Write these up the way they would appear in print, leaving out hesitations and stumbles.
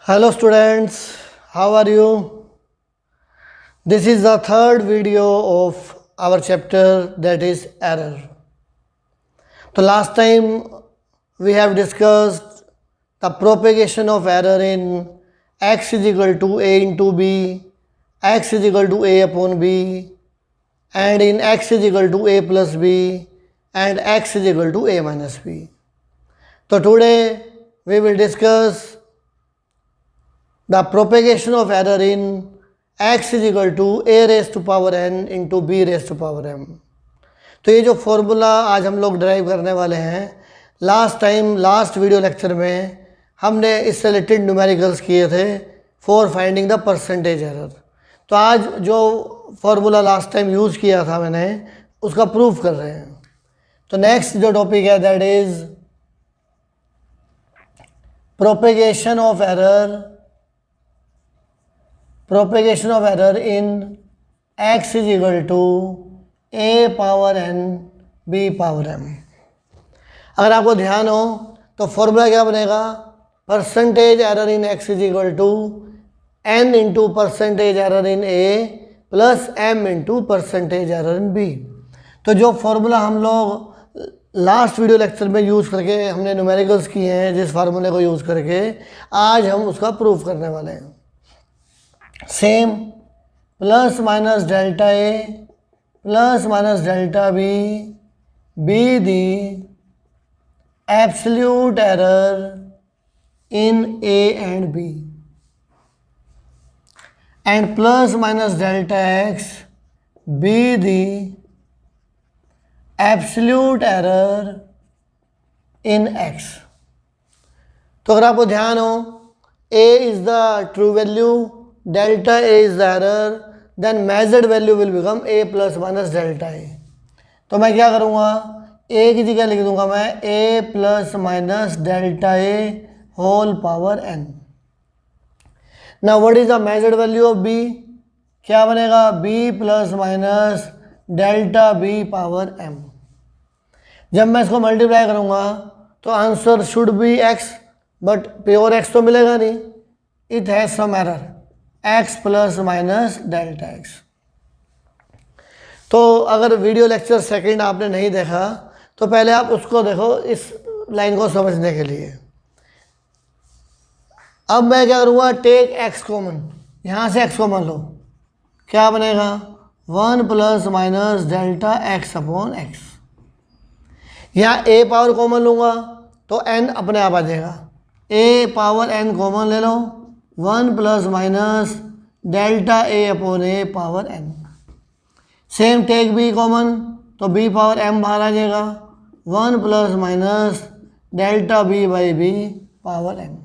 Hello students, how are you? This is the third video of our chapter, that is error. So last time we have discussed the propagation of error in x is equal to a into b, x is equal to a upon b, and in x is equal to a plus b, and x is equal to a minus b. So today we will discuss the propagation of error in x is equal to a raised to power n into b raised to power m. तो ये जो formula आज हम लोग drive करने वाले हैं, last video lecture में हमने इससे रिलेटेड न्यूमेरिकल्स किए थे for finding the percentage error. तो आज जो फॉर्मूला लास्ट टाइम यूज़ किया था मैंने, उसका प्रूफ कर रहे हैं. तो नेक्स्ट जो टॉपिक है that is propagation of error in x is equal to a power n b power m. अगर आपको ध्यान हो तो फॉर्मूला क्या बनेगा, percentage error in x is equal to n into percentage error in a plus m into percentage error in b. तो जो formula हम लोग लास्ट वीडियो लेक्चर में यूज़ करके हमने न्यूमेरिकल्स किए हैं, जिस फार्मूले को यूज़ करके आज हम उसका प्रूफ करने वाले हैं. Same plus minus delta A plus minus delta B the absolute error in A and B, and plus minus delta X be the absolute error in x. तो अगर आपको ध्यान हो, a is the true value, delta a is the error, then measured value will become a plus minus delta a. तो मैं क्या करूँगा, a की जगह लिख दूँगा मैं a plus minus delta a whole power n. Now what is the measured value of b? क्या बनेगा, b plus minus delta b power m. जब मैं इसको मल्टीप्लाई करूँगा तो answer should be x, but pure x तो मिलेगा नहीं, it has some error, x plus minus delta x. तो अगर वीडियो लेक्चर सेकंड आपने नहीं देखा तो पहले आप उसको देखो इस लाइन को समझने के लिए. अब मैं क्या करूँगा, टेक x कॉमन, यहाँ से x कॉमन लो, क्या बनेगा, 1 plus minus delta x upon x. यहाँ a पावर कॉमन लूँगा तो n अपने आप आ जाएगा, a पावर n कॉमन ले लो, 1 plus minus delta a upon a power n. Same take b common, तो b पावर m बाहर आ जाएगा, 1 plus minus delta b by b power m.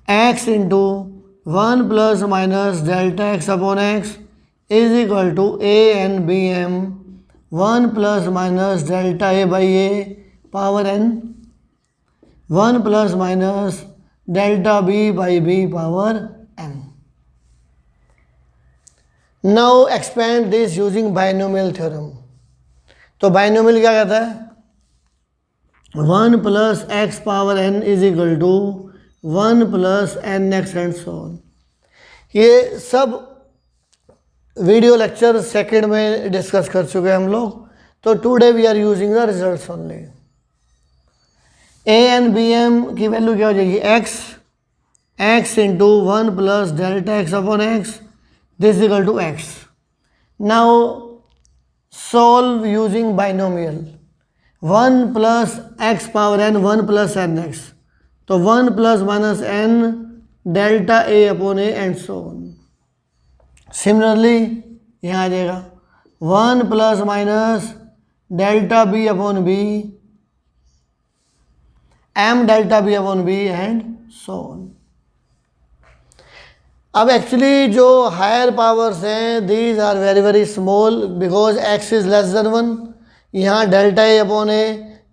x into 1 plus minus delta x upon x is equal to a N B M 1 plus minus delta a by a power n, 1 plus minus delta b by b power n. Now expand this using binomial theorem. तो binomial क्या कहता है, 1 plus X power n is equal to 1 plus N X and so on. ये सब video lecture second में discuss कर चुके हैं हम लोग. तो today we are using the results only. A N B M की वैल्यू क्या हो जाएगी, x into 1 plus delta x upon X, this equal to x. Now solve using binomial. 1 plus X power n 1 plus N X, तो 1 plus minus n delta a upon a and so on. Similarly यहाँ आ जाएगा 1 plus minus delta b upon b m delta b upon b and so on. अब actually जो higher powers हैं these are very very small because x is less than 1. यहाँ delta a upon a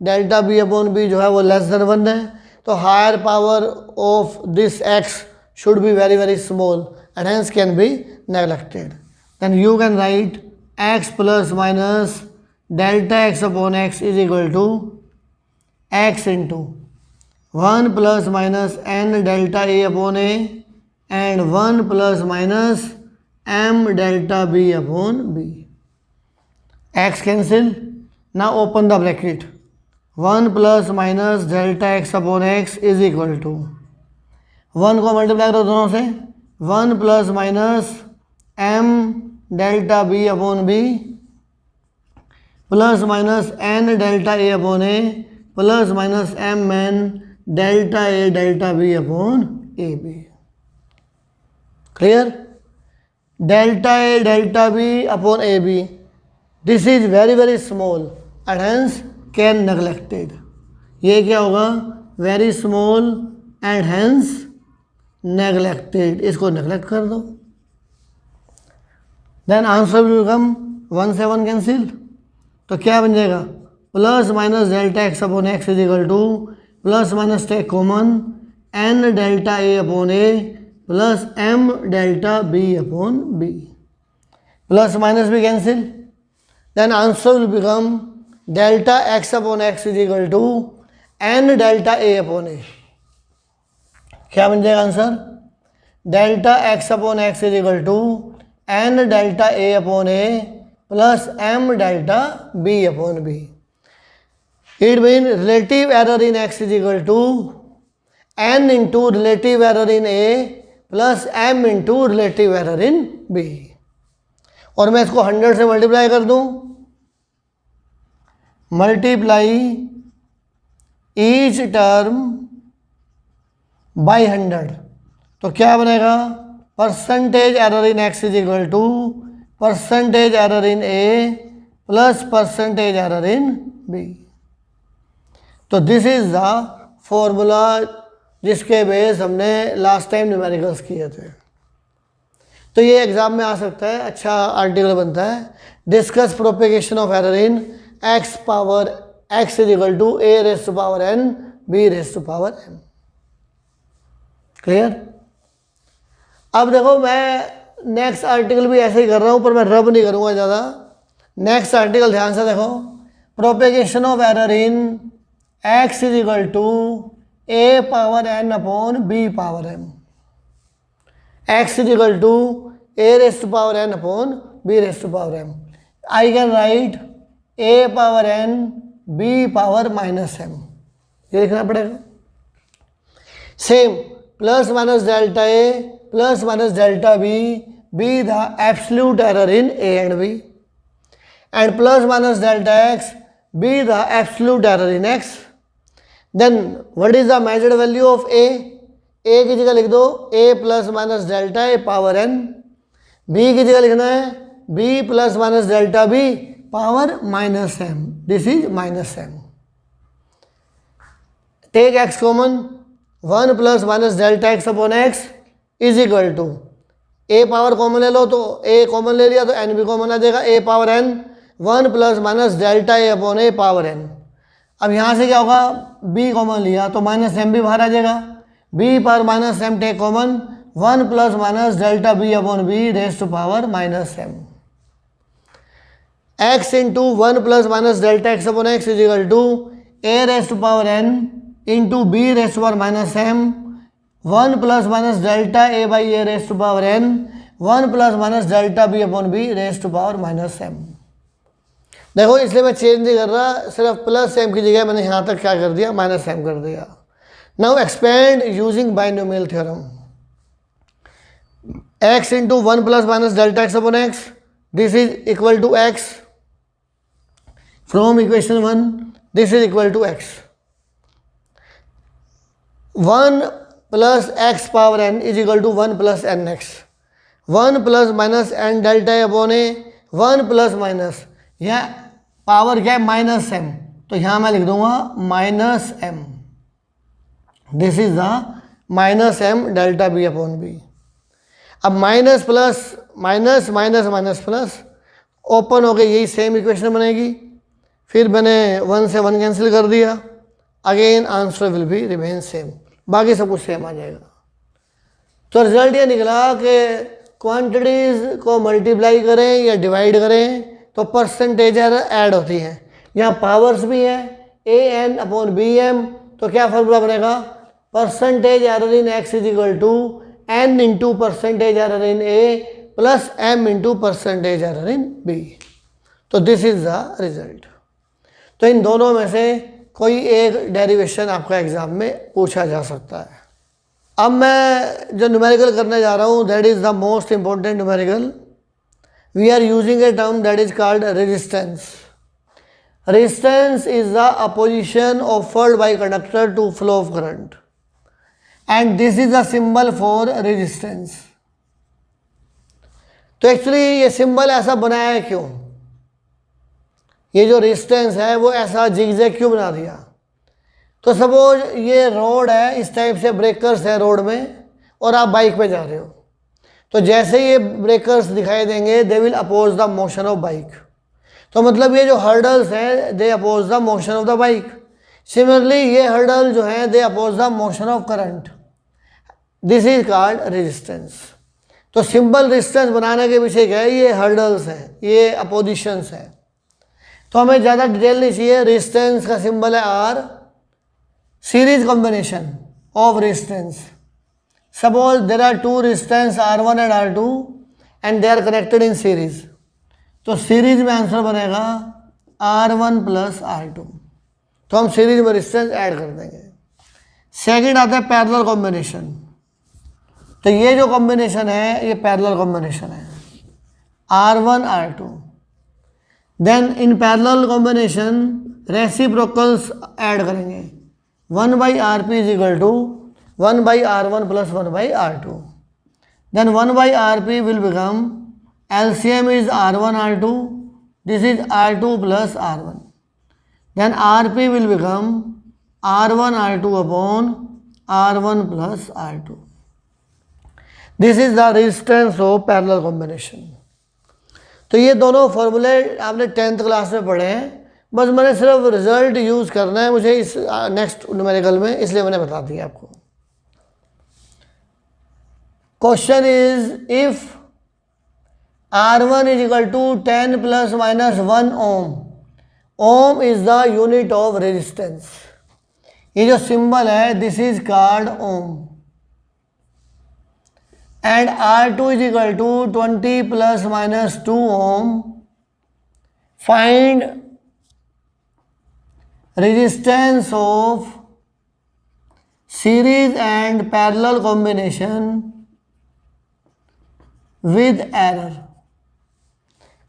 delta b upon b जो है वो less than 1 है. तो higher power of this x should be very very small and hence can be neglected. Then you can write x plus minus delta x upon x is equal to x into 1 plus minus N delta A upon A and 1 plus minus M delta B upon B. X cancel. Now open the bracket. 1 plus minus delta x upon x is equal to 1 को multiply करो दोनों से. 1 plus minus M delta B upon B plus minus N delta A upon A plus minus M N delta A delta B upon A B. Clear? Delta A delta B upon A B. This is very very small and hence can neglected. ये क्या होगा? Very small and hence neglected. इसको neglect कर दो. Then answer will become 1 से 1 cancel. तो क्या बन जाएगा? Plus minus delta x upon x is equal to plus minus take common n delta A upon A plus m delta B upon B. Plus minus भी cancel. Then answer will become delta x upon x is equal to n delta a upon a. क्या बन जाएगा answer? Delta x upon x is equal to n delta a upon a plus m delta b upon b. It means relative error in x is equal to n into relative error in a plus m into relative error in b. और मैं इसको 100 से multiply कर दूं. Multiply each term by 100. तो क्या बनेगा? Percentage error in x is equal to percentage error in a plus percentage error in b. तो दिस इज द फॉर्मूला जिसके बेस हमने लास्ट टाइम न्यूमेरिकल्स किए थे. तो ये एग्जाम में आ सकता है, अच्छा आर्टिकल बनता है. Discuss propagation of error in x power x is equal to a raise to power n b raise to power m. Clear? अब देखो मैं नेक्स्ट आर्टिकल भी ऐसे ही कर रहा हूँ, पर मैं रब नहीं करूँगा ज़्यादा. नेक्स्ट आर्टिकल ध्यान से देखो. Propagation of error in x is equal to a power n upon b power m. x is equal to a raised to power n upon b raised to power m. I can write a power n b power minus m. ये लिखना पड़ेगा. Same plus minus delta A plus minus delta b be the absolute error in a and b, and plus minus delta x be the absolute error in x. Then what is the measured value of a? A की जगह लिख दो a plus minus delta a power n. B की जगह लिखना है b plus minus delta b power minus m. This is minus m. Take x common. 1 plus minus delta x upon x is equal to a power common ले लो तो a common ले लिया तो n भी कॉमन आ जाएगा. a power n 1 plus minus delta a upon a power n. अब यहाँ से क्या होगा? b कॉमन लिया तो माइनस m भी बाहर आ जाएगा. b पर minus m take common. 1 plus minus delta b upon b raise to power minus m. x into 1 plus minus delta x upon x is equal to a raise to power n into b raise to power minus m. 1 plus minus delta a by a raise to power n. 1 plus minus delta b upon b raise to power minus m. देखो इसलिए मैं change नहीं कर रहा, सिर्फ plus m की जगह मैंने यहाँ तक क्या कर दिया? माइनस m कर दिया. Now expand using binomial theorem. X into 1 plus minus delta x upon x. This is equal to x. From equation 1, this is equal to x. 1 plus x power n is equal to 1 plus nx. 1 plus minus n delta upon a. 1 plus minus, यह power क्या है? Minus m. तो यहाँ मैं लिख दूंगा minus m. This is the minus m delta b upon b. अब minus plus minus minus minus plus open हो गई, यही सेम इक्वेशन बनेगी. फिर मैंने 1 से 1 कैंसिल कर दिया. Again answer will be remain same. बाकी सब कुछ सेम आ जाएगा. तो रिजल्ट ये निकला कि क्वांटिटीज़ को मल्टीप्लाई करें या डिवाइड करें तो परसेंटेज ऐड होती हैं. यहाँ पावर्स भी हैं a n upon b m तो क्या फॉर्मूला बनेगा, percentage error in x is equal to n into percentage error in a plus m into percentage error in b। तो दिस इज द रिजल्ट। तो इन दोनों में से कोई एक डेरिवेशन आपका एग्जाम में पूछा जा सकता है। अब मैं जो न्यूमेरिकल करने जा रहा हूँ that is the most important numerical. We are using a term that is called resistance. Resistance is the opposition offered by conductor to flow of current and this is the symbol for resistance. तो actually ये symbol ऐसा बनाया है क्यों, ये जो resistance है वो ऐसा जिगजैग क्यों बना दिया। तो सपोज ये रोड है, इस टाइप से ब्रेकर्स है रोड में और आप बाइक पे जा रहे हो, तो जैसे ये ब्रेकर्स दिखाई देंगे they will oppose the motion of bike. तो मतलब ये जो हर्डल्स हैं they oppose the motion of the bike. Similarly ये हर्डल जो हैं they oppose the motion of current. This is called resistance. तो सिंबल रेजिस्टेंस बनाने के पीछे क्या है, ये हर्डल्स हैं, ये अपोजिशंस हैं। तो हमें ज़्यादा डिटेल नहीं चाहिए। रेजिस्टेंस का सिंबल है R. Series combination of resistance, suppose there are two resistance R1 and R2 and they are connected in series. तो सीरीज में आंसर बनेगा R1 प्लस R2। तो हम सीरीज में रेजिस्टेंस ऐड कर देंगे। सेकंड आता है पैरेलल कॉम्बिनेशन। तो ये जो कॉम्बिनेशन है ये पैरेलल कॉम्बिनेशन है R1 R2। Then in parallel combination reciprocals add करेंगे। 1 by Rp is equal to 1 by R1 plus 1 by R2. Then 1 by Rp will become LCM is R1 R2. This is R2 plus R1. Then Rp will become R1 R2 upon R1 plus R2. This is the resistance of parallel combination. तो ये दोनों फॉर्मूले आपने 10th class में पढ़े हैं, बस मैंने सिर्फ रिजल्ट यूज़ करना है मुझे इस नेक्स्ट न्यूमेरिकल में, इसलिए मैंने बता दिया आपको। Question is if R1 is equal to 10 plus minus 1 ohm, ohm is the unit of resistance. ये जो सिंबल है this is called ohm. And R2 is equal to 20 plus minus 2 ohm. Find resistance of series and parallel combination with error.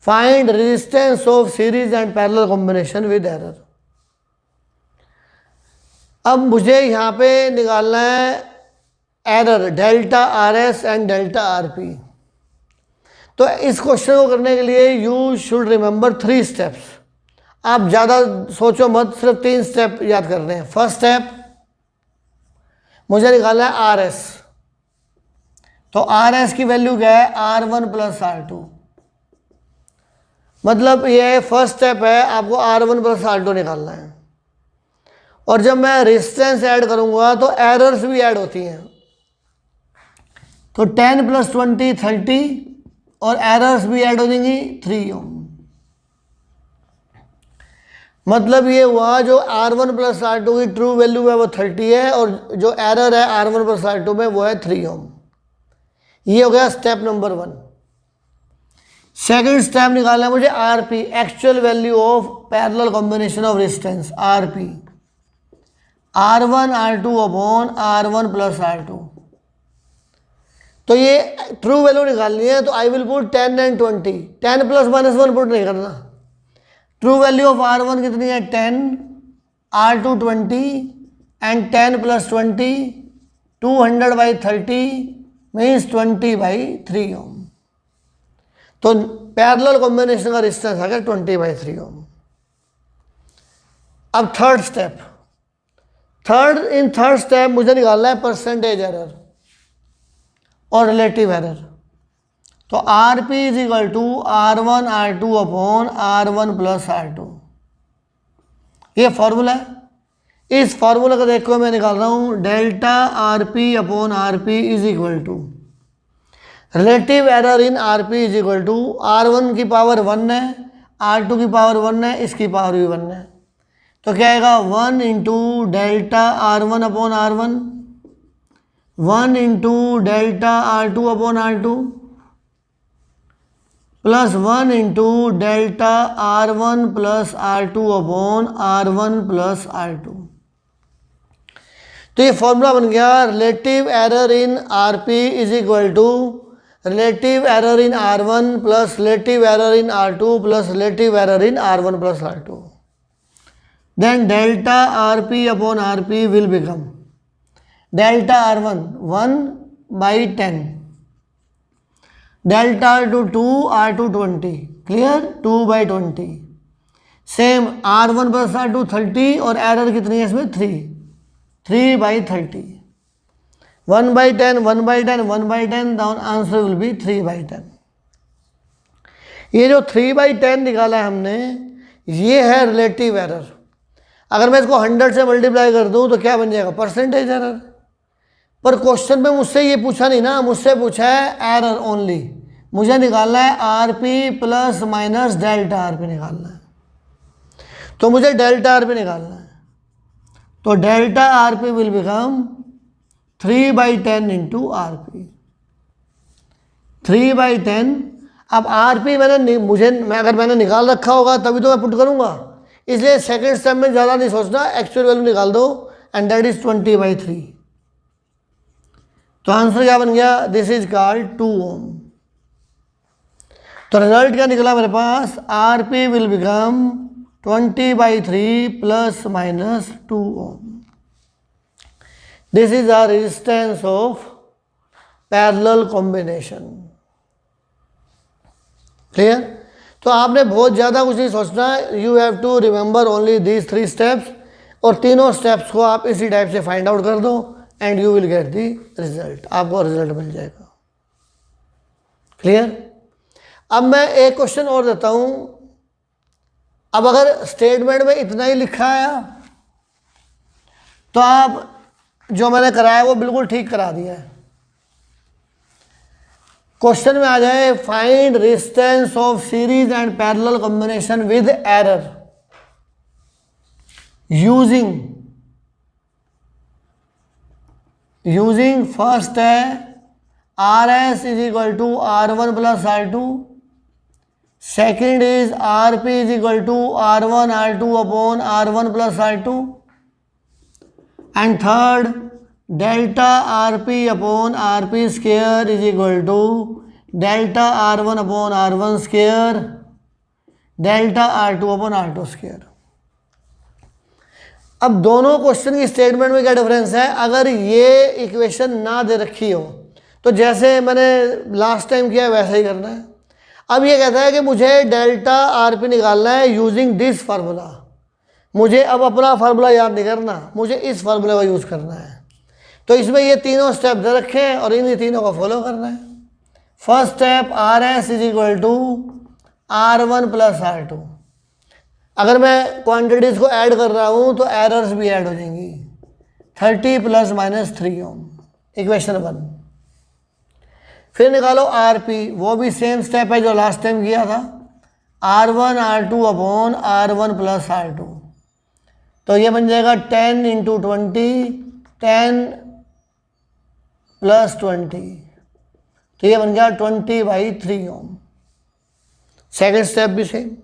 Find resistance of series and parallel combination with error. अब मुझे यहाँ पे निकालना है error delta RS and delta RP। तो इस question को करने के लिए यू शुड रिमेंबर 3 स्टेप्स। आप ज़्यादा सोचो मत, सिर्फ 3 स्टेप याद करने हैं। फर्स्ट स्टेप मुझे निकालना है RS। तो RS की वैल्यू क्या है, R1 प्लस R2। मतलब ये फर्स्ट स्टेप है, आपको R1 प्लस R2 निकालना है। और जब मैं रेजिस्टेंस ऐड करूंगा तो एरर्स भी ऐड होती हैं। तो 10 प्लस 20 30 और एरर्स भी ऐड हो जाएंगी 3 ओम। मतलब ये हुआ जो R1 प्लस R2 की ट्रू वैल्यू है वो 30 है और जो एरर है R1 प्लस R2 में वो है 3 ओम। ये हो गया स्टेप नंबर 1। सेकंड स्टेप निकालना है मुझे RP, actual value of parallel combination of resistance RP, R1 R2 upon R1 plus R2। तो ये ट्रू वैल्यू निकालनी है, तो I will put 10 and 20। 10 plus minus 1 put नहीं करना। ट्रू वैल्यू ऑफ R1 कितनी है 10, R2 20 and 10 plus 20 200 by 30 means 20 by 3 ओम। तो पैरेलल कॉम्बिनेशन का रेजिस्टेंस आ गया 20 बाई 3 ओम। अब थर्ड स्टेप, थर्ड स्टेप मुझे निकालना है परसेंटेज एरर और रिलेटिव एरर। तो RP is equal to R1 R2 upon R1 plus R2। ये फॉर्मूला है। इस फॉर्मूला को देखो मैं निकाल रहा हूँ delta RP upon RP is equal to relative error in RP is equal to R1 की पावर 1 है, R2 की पावर 1 है, इसकी पावर भी 1 है। तो क्या आएगा 1 into delta R1 upon R1, 1 into delta R2 upon R2 plus 1 into delta R1 plus R2 upon R1 plus R2। तो ये फॉर्मूला बन गया relative error in RP is equal to relative error in R1 plus relative error in R2 plus relative error in R1 plus R2। Then delta RP upon RP will become delta R1 1 by 10, delta R2 2, R2 20, clear, 2 by 20। Same R1 plus R2 30 और error कितनी है इसमें 3 by 30, 1 by 10, 1 by 10, 1 by 10, the answer will be 3 by 10। ये जो 3 by 10 निकाला है हमने, ये है रिलेटिव एरर। अगर मैं इसको 100 से मल्टीप्लाई कर दूं तो क्या बन जाएगा परसेंटेज एरर। पर क्वेश्चन में मुझसे ये पूछा नहीं ना, मुझसे पूछा है एरर ओनली। मुझे निकालना है RP plus minus delta RP निकालना है, तो मुझे डेल्टा आरपी निकालना है। तो delta RP will become 3 by 10 into RP, 3 by 10। अब आरपी अगर मैंने निकाल रखा होगा तभी तो मैं पुट करूंगा, इसलिए सेकेंड स्टेप में ज़्यादा नहीं सोचना, एक्चुअल वैल्यू निकाल दो एंड दैट इज 20 by 3। तो आंसर क्या बन गया, दिस इज कॉल्ड 2 ओम। तो रिजल्ट क्या निकला मेरे पास, RP will become 20 by 3 plus minus 2 ohm. This is R resistance of parallel combination. Clear. तो आपने बहुत ज़्यादा कुछ नहीं सोचना, you have to remember only these 3 steps, और तीनों स्टेप्स को आप इसी टाइप से फाइंड आउट कर दो and you will get the result, आपको रिजल्ट मिल जाएगा। क्लियर। अब मैं एक क्वेश्चन और देता हूं। अब अगर स्टेटमेंट में इतना ही लिखा है तो आप जो मैंने कराया वो बिल्कुल ठीक करा दिया है। क्वेश्चन में आ जाए find resistance of series and parallel combination with error using first है RS is equal to R1 plus R2, second is RP is equal to R1 R2 upon R1 plus R2, and third delta RP upon RP square is equal to delta R1 upon R1 square delta R2 upon R2 square. अब दोनों question की statement में क्या difference है, अगर ये equation ना दे रखी हो तो जैसे मैंने लास्ट टाइम किया वैसा ही करना है। अब ये कहता है कि मुझे डेल्टा RP निकालना है यूजिंग दिस फार्मूला। मुझे अब अपना फार्मूला याद नहीं करना, मुझे इस फार्मूले का यूज़ करना है। तो इसमें ये तीनों स्टेप दे रखे हैं और इन तीनों को फॉलो करना है। First step RS is equal to R1 plus R2। अगर मैं क्वांटिटीज़ को ऐड कर रहा हूँ तो एरर्स भी ऐड हो जाएंगी। 30 प्लस माइनस 3 ओम, इक्वेशन 1। फिर निकालो RP, वो भी सेम स्टेप है जो लास्ट टाइम किया था, R1 R2 upon R1 plus R2। तो ये बन जाएगा 10 इंटू 20, 10 प्लस 20, तो ये बन गया 20 by 3 ओम। सेकेंड स्टेप भी सेम।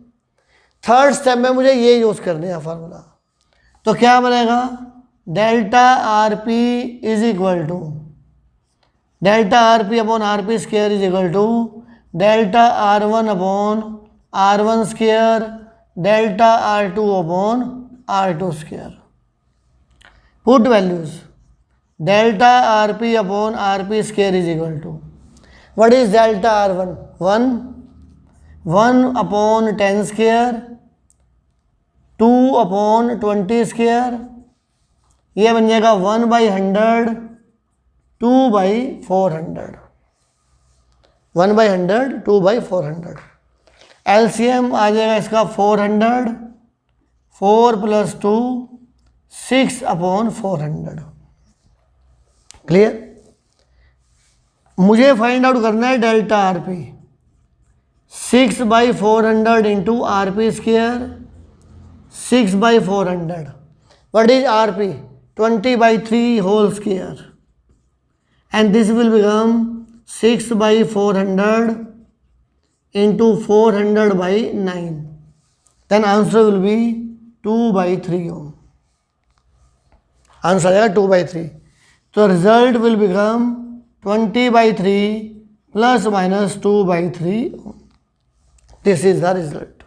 थर्ड स्टेप में मुझे ये यूज़ करने हैं फार्मूला। तो क्या बनेगा, delta RP is equal to delta RP upon RP square is equal to delta R1 upon R1 square delta R2 upon R2 square. Put values, delta RP upon RP square is equal to what is delta R1, 1 upon 10 square, 2 upon 20 square, ये बन जाएगा 1 by 100, 2 by 400, 1 by 100, 2 by 400। LCM आ जाएगा इसका 400, 4 plus 2, 6 upon 400। Clear. मुझे find out करना है delta RP। 6 by 400 into RP square, 6/400. What is RP? 20/3 whole square. And this will become 6/400 into 400/9. Then answer will be 2/3 ohm. Answer आ जाएगा 2/3. तो result will become 20/3 plus minus 2/3 ohm. This is the result.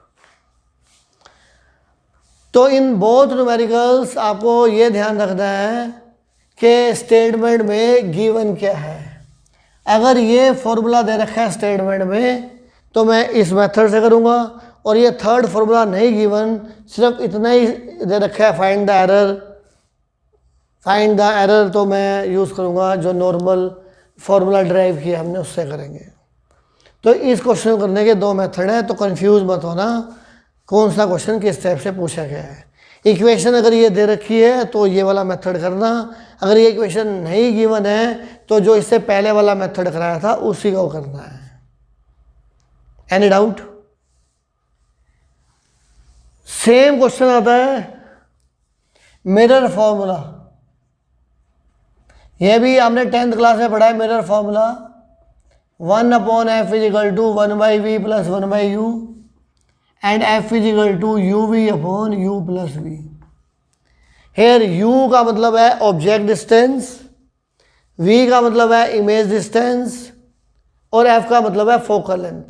तो in both numericals आपको ये ध्यान रखना है कि स्टेटमेंट में गिवन क्या है. अगर ये फॉर्मूला दे रखा है स्टेटमेंट में तो मैं इस मेथड से करूँगा, और ये थर्ड फॉर्मूला नहीं गिवन, सिर्फ इतना ही दे रखा है फाइंड द एरर, तो मैं यूज़ करूँगा जो नॉर्मल फॉर्मूला ड्राइव किया हमने उससे करेंगे. तो इस क्वेश्चन को करने के दो मेथड हैं, तो कंफ्यूज मत होना कौन सा क्वेश्चन किस टाइप से पूछा गया है. इक्वेशन अगर ये दे रखी है तो ये वाला मेथड करना, अगर ये इक्वेशन नहीं गिवन है तो जो इससे पहले वाला मेथड कराया था उसी को करना है. Any doubt? सेम क्वेश्चन आता है मिरर फॉर्मूला. यह भी आपने 10th क्लास में पढ़ा है. Mirror formula 1/f = 1/v + 1/u and f = uv/u + v. Hair u का मतलब है ऑब्जेक्ट डिस्टेंस, v का मतलब है इमेज डिस्टेंस और f का मतलब है फोकल लेंथ.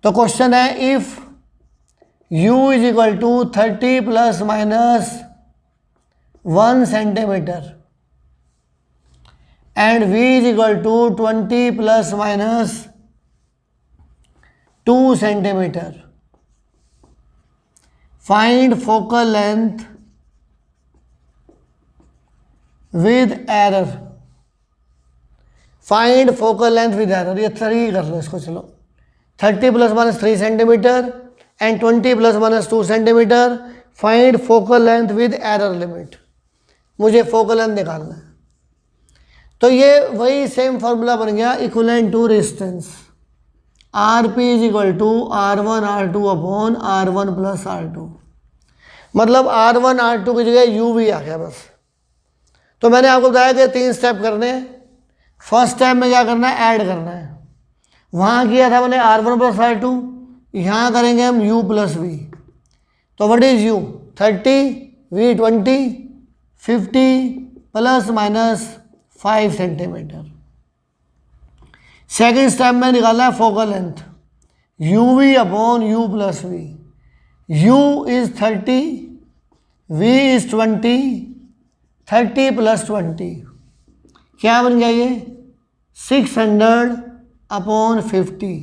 तो क्वेश्चन है if u = 30 ± 1 centimetre and v = 20 ± 2 centimetre, find focal length with error. find focal length with error. ये 3 कर लो इसको. चलो 30 ± 3 centimetre and 20 ± 2 centimetre. find focal length with error limit. मुझे फोकल लेंथ निकालना है. तो ये वही सेम फार्मूला बन गया equivalent to resistance. RP = R1R2 R1 + R2. मतलब R1 R2 की जगह UV आ गया बस. तो मैंने आपको बताया कि 3 स्टेप करने हैं. फर्स्ट स्टेप में क्या करना है? ऐड करना है. वहाँ किया था मैंने R1 + R2, यहाँ करेंगे हम U + V. तो what is U? 30, V 20, 50 ± 5 centimetre. Second step में निकालना है focal length uv/u + v. u is 30, v is 20, 30 + 20 क्या बन गया ये? 600/50.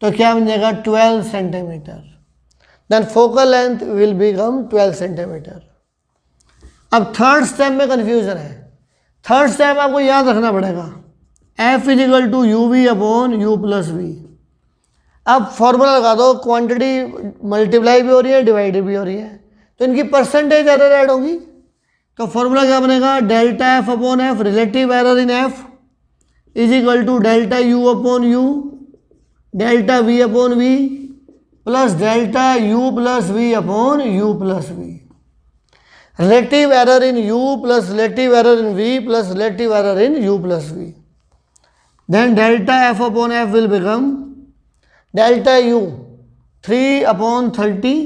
तो क्या बन जाएगा? 12 centimetre. Then focal length will become 12 centimetre. अब थर्ड स्टेप में कन्फ्यूजन है. थर्ड स्टेप आपको याद रखना पड़ेगा f = uv/u + v. अब फॉर्मूला लगा दो. क्वांटिटी मल्टीप्लाई भी हो रही है, डिवाइड भी हो रही है, तो इनकी परसेंटेज एरर ऐड होगी. तो फॉर्मूला क्या बनेगा? ΔF/f relative error in f = Δu/u ΔV/v + Δu + v/u + v. relative error in u plus relative error in v plus relative error in u plus v. Then delta f/f will become delta u 3/30,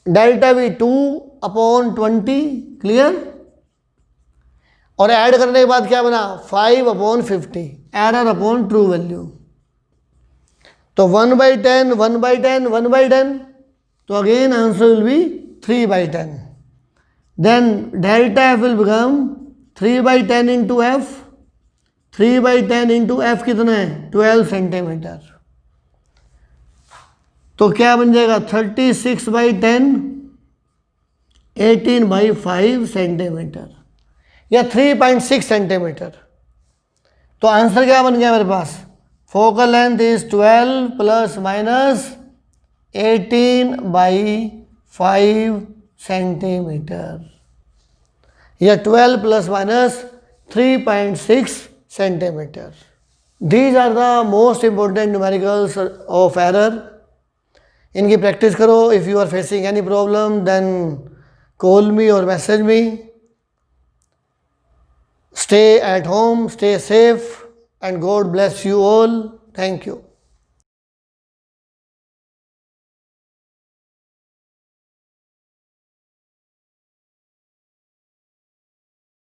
delta v 2/20. Clear? और add करने के बाद क्या बना? 5/50 error upon true value. तो 1/10 1/10 1/10. तो again answer will be 3/10. Then delta f will become 3/10 into f. 3/10 into f कितना है? 12 सेंटीमीटर. तो क्या बन जाएगा? 36/10 18/5 सेंटीमीटर या 3.6 सेंटीमीटर. तो आंसर क्या बन गया मेरे पास? फोकल लेंथ इज 12 ± 18/5 सेंटीमीटर या 12 ± 3.6 centimetre. These are the most important numericals of error इनकी प्रैक्टिस करो. If you are facing any problem then call me और message me. Stay at home, stay safe, and God bless you all. Thank you.